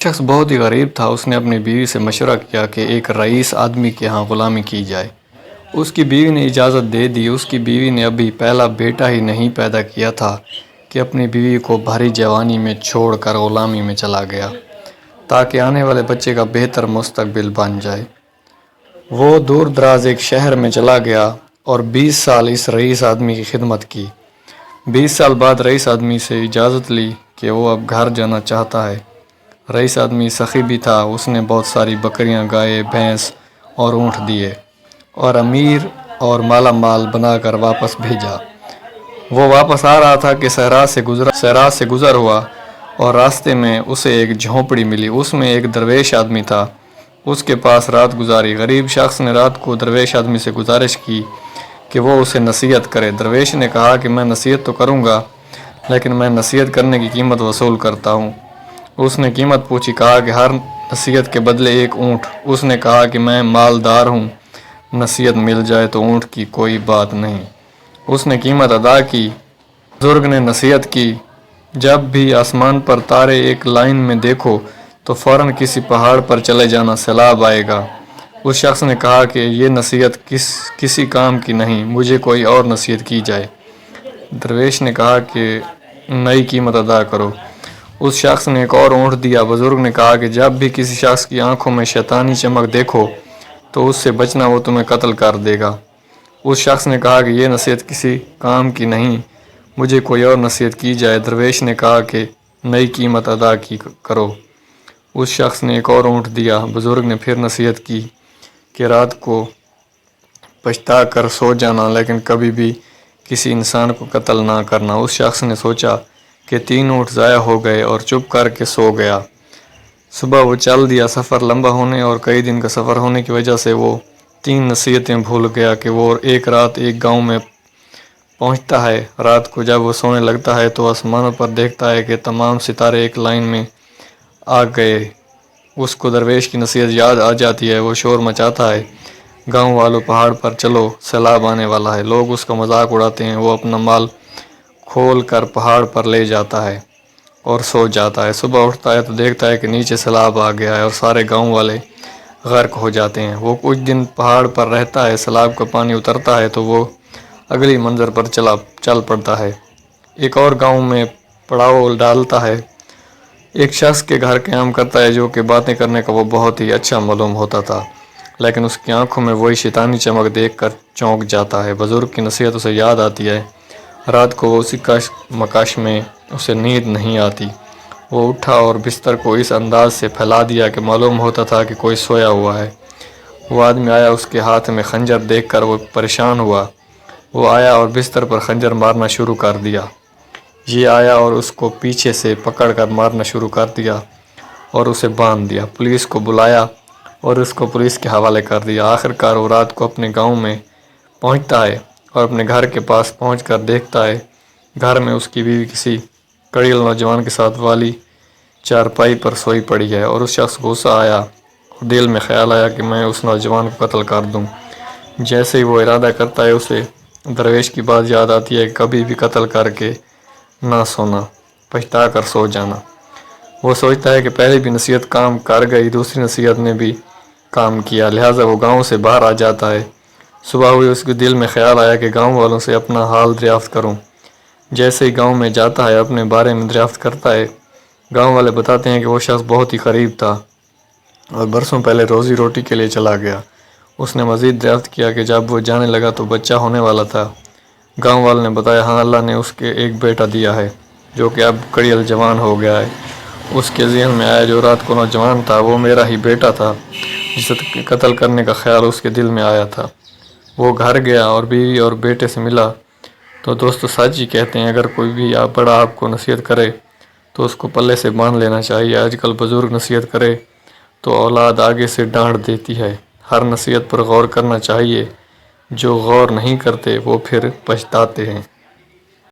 شخص بہت ہی غریب تھا۔ اس نے اپنی بیوی سے مشورہ کیا کہ ایک رئیس آدمی کے ہاں غلامی کی جائے۔ اس کی بیوی نے اجازت دے دی۔ اس کی بیوی نے ابھی پہلا بیٹا ہی نہیں پیدا کیا تھا کہ اپنی بیوی کو بھری جوانی میں چھوڑ کر غلامی میں چلا گیا تاکہ آنے والے بچے کا بہتر مستقبل بن جائے۔ وہ دور دراز ایک شہر میں چلا گیا اور 20 سال اس رئیس آدمی کی خدمت کی۔ 20 سال بعد رئیس آدمی سے اجازت لی کہ وہ اب گھر جانا چاہتا ہے۔ رئیس آدمی سخی بھی تھا۔ اس نے بہت ساری بکریاں، گائے، بھینس اور اونٹ دیے اور امیر اور مالا مال بنا کر واپس بھیجا۔ وہ واپس آ رہا تھا کہ صحرا سے گزر ہوا اور راستے میں اسے ایک جھونپڑی ملی۔ اس میں ایک درویش آدمی تھا۔ اس کے پاس رات گزاری۔ غریب شخص نے رات کو درویش آدمی سے گزارش کی کہ وہ اسے نصیحت کرے۔ درویش نے کہا کہ میں نصیحت تو کروں گا لیکن میں نصیحت کرنے کی قیمت وصول کرتا ہوں۔ اس نے قیمت پوچھی۔ کہا کہ ہر نصیحت کے بدلے ایک اونٹ۔ اس نے کہا کہ میں مالدار ہوں، نصیحت مل جائے تو اونٹ کی کوئی بات نہیں۔ اس نے قیمت ادا کی۔ بزرگ نے نصیحت کی، جب بھی آسمان پر تارے ایک لائن میں دیکھو تو فوراً کسی پہاڑ پر چلے جانا، سیلاب آئے گا۔ اس شخص نے کہا کہ یہ نصیحت کسی کام کی نہیں، مجھے کوئی اور نصیحت کی جائے۔ درویش نے کہا کہ نئی قیمت ادا کرو۔ اس شخص نے ایک اور اونٹ دیا۔ بزرگ نے کہا کہ جب بھی کسی شخص کی آنکھوں میں شیطانی چمک دیکھو تو اس سے بچنا، وہ تمہیں قتل کر دے گا۔ اس شخص نے کہا کہ یہ نصیحت کسی کام کی نہیں، مجھے کوئی اور نصیحت کی جائے۔ درویش نے کہا کہ نئی قیمت ادا کرو۔ اس شخص نے ایک اور اونٹ دیا۔ بزرگ نے پھر نصیحت کی کہ رات کو پچھتا کر سو جانا لیکن کبھی بھی کسی انسان کو قتل نہ کرنا۔ اس شخص نے سوچا کہ 3 اونٹ ضائع ہو گئے اور چپ کر کے سو گیا۔ صبح وہ چل دیا۔ سفر لمبا ہونے اور کئی دن کا سفر ہونے کی وجہ سے وہ 3 نصیحتیں بھول گیا کہ وہ ایک رات ایک گاؤں میں پہنچتا ہے۔ رات کو جب وہ سونے لگتا ہے تو آسمانوں پر دیکھتا ہے کہ تمام ستارے ایک لائن میں آ گئے۔ اس کو درویش کی نصیحت یاد آ جاتی ہے۔ وہ شور مچاتا ہے، گاؤں والوں پہاڑ پر چلو، سیلاب آنے والا ہے۔ لوگ اس کا مذاق اڑاتے ہیں۔ وہ اپنا مال کھول کر پہاڑ پر لے جاتا ہے اور سو جاتا ہے۔ صبح اٹھتا ہے تو دیکھتا ہے کہ نیچے سیلاب آ گیا ہے اور سارے گاؤں والے غرق ہو جاتے ہیں۔ وہ کچھ دن پہاڑ پر رہتا ہے۔ سیلاب کا پانی اترتا ہے تو وہ اگلی منزل پر چل پڑتا ہے۔ ایک اور گاؤں میں پڑاؤ ڈالتا ہے۔ ایک شخص کے گھر قیام کرتا ہے جو کہ باتیں کرنے کا وہ بہت ہی اچھا معلوم ہوتا تھا لیکن اس کی آنکھوں میں وہی شیطانی چمک دیکھ کر چونک جاتا ہے۔ بزرگ کی نصیحت اسے یاد آتی ہے۔ رات کو اسی مکاش میں اسے نیند نہیں آتی۔ وہ اٹھا اور بستر کو اس انداز سے پھیلا دیا کہ معلوم ہوتا تھا کہ کوئی سویا ہوا ہے۔ وہ آدمی آیا۔ اس کے ہاتھ میں خنجر دیکھ کر وہ پریشان ہوا۔ وہ آیا اور بستر پر خنجر مارنا شروع کر دیا۔ یہ آیا اور اس کو پیچھے سے پکڑ کر مارنا شروع کر دیا اور اسے باندھ دیا۔ پولیس کو بلایا اور اس کو پولیس کے حوالے کر دیا۔ آخر کار وہ رات کو اپنے گاؤں میں پہنچتا ہے اور اپنے گھر کے پاس پہنچ کر دیکھتا ہے گھر میں اس کی بیوی کسی کڑیل نوجوان کے ساتھ والی چارپائی پر سوئی پڑی ہے اور اس شخص کو غصہ آیا اور دل میں خیال آیا کہ میں اس نوجوان کو قتل کر دوں۔ جیسے ہی وہ ارادہ کرتا ہے اسے درویش کی بات یاد آتی ہے کہ کبھی بھی قتل کر کے نہ سونا، پچھتا کر سو جانا۔ وہ سوچتا ہے کہ پہلے بھی نصیحت کام کر گئی، دوسری نصیحت نے بھی کام کیا، لہٰذا وہ گاؤں سے باہر آ جاتا ہے۔ صبح ہوئی، اس کے دل میں خیال آیا کہ گاؤں والوں سے اپنا حال دریافت کروں۔ جیسے ہی گاؤں میں جاتا ہے اپنے بارے میں دریافت کرتا ہے۔ گاؤں والے بتاتے ہیں کہ وہ شخص بہت ہی غریب تھا اور برسوں پہلے روزی روٹی کے لیے چلا گیا۔ اس نے مزید دریافت کیا کہ جب وہ جانے لگا تو بچہ ہونے والا تھا۔ گاؤں والوں نے بتایا، ہاں، اللہ نے اس کے ایک بیٹا دیا ہے جو کہ اب کڑیل جوان ہو گیا ہے۔ اس کے ذہن میں آیا جو رات کو نوجوان تھا وہ میرا ہی بیٹا تھا جسے قتل کرنے کا خیال اس کے دل میں آیا تھا۔ وہ گھر گیا اور بیوی اور بیٹے سے ملا تو دوستو سچ ہی کہتے ہیں، اگر کوئی بھی بڑا آپ کو نصیحت کرے تو اس کو پلے سے باندھ لینا چاہیے۔ آج کل بزرگ نصیحت کرے تو اولاد آگے سے ڈانٹ دیتی ہے۔ ہر نصیحت پر غور کرنا چاہیے، جو غور نہیں کرتے وہ پھر پچھتاتے ہیں۔